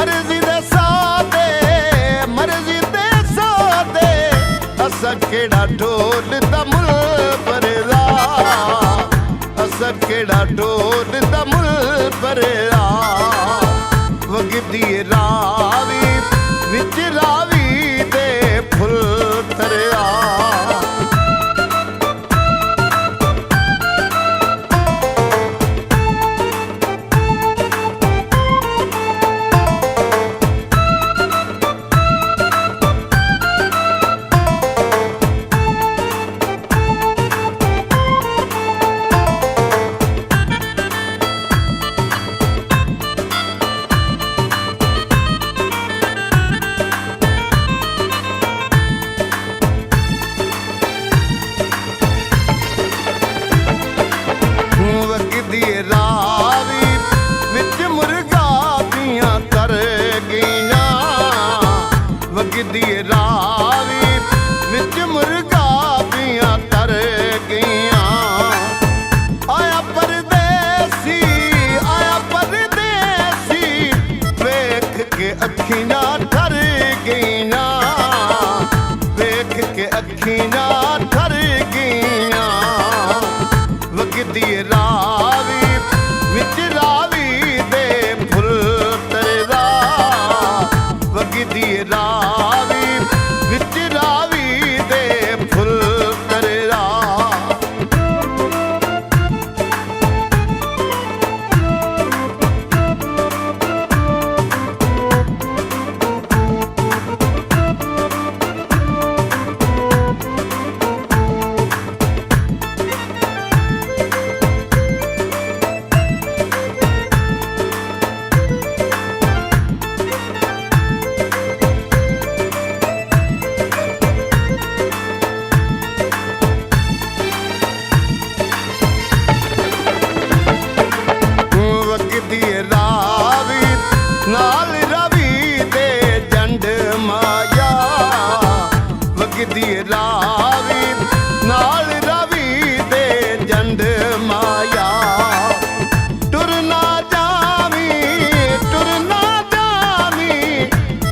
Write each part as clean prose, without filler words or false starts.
मर्जी दे सादे मर्जी दे सादे असा केड़ा ढोल दा मुल भरदा असा केड़ा ढोल दा मुल भरदा वगदी रावी विच रावी दे फुल तरया रावी विच मुर्गा पियां कर गईयां वगदी रावी विच मुर्गा पियां कर गईयां आया परदेसी वेख के अखियां ठर गईयां वेख के अखियां ठर गईयां वगदी रावी विच रावी दे फुल तरदा वगदी रावी विच रावी दे फुल तरदा रावी नाल रवि दे जंड माया वगदी रावी नाल रवि दे जंड माया टुर ना जावी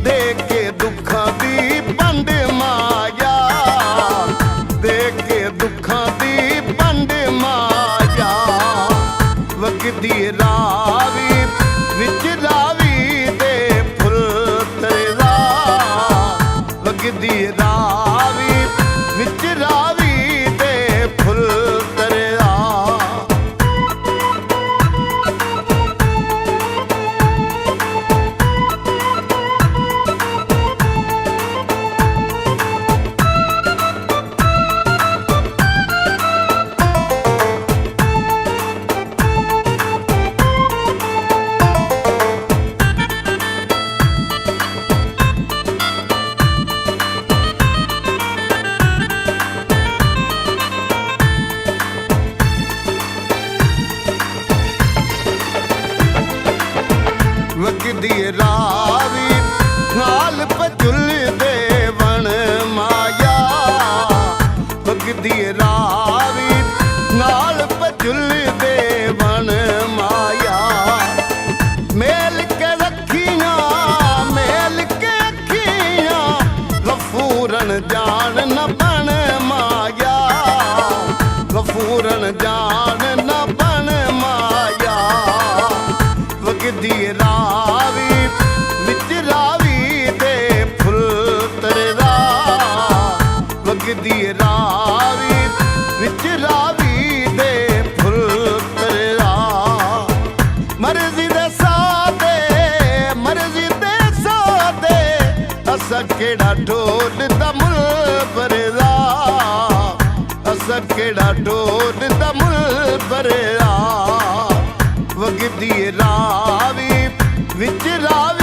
देख के दुखां दी पंड माया देख के दुखां दी पंड माया वगदी रावी विच रावी दे फुल तरदा वगदी रावी विच रावी दे फुल तरदा वगदी रावी नाल पचुल दे वन माया वगदी रावी नाल पचुल दे वन माया मेल के रखियां गफूरन जान न बन माया गफूरन जान न बन माया वगदी रावी विच रावी दे फुल तरदा वगदी रावी विच रावी दे फुल तरदा मर्जी दे सादे असा केड़ा ढोल दा मुल भरदा असा केड़ा ढोल दा मुल भरदा वगदी रावी विच रावी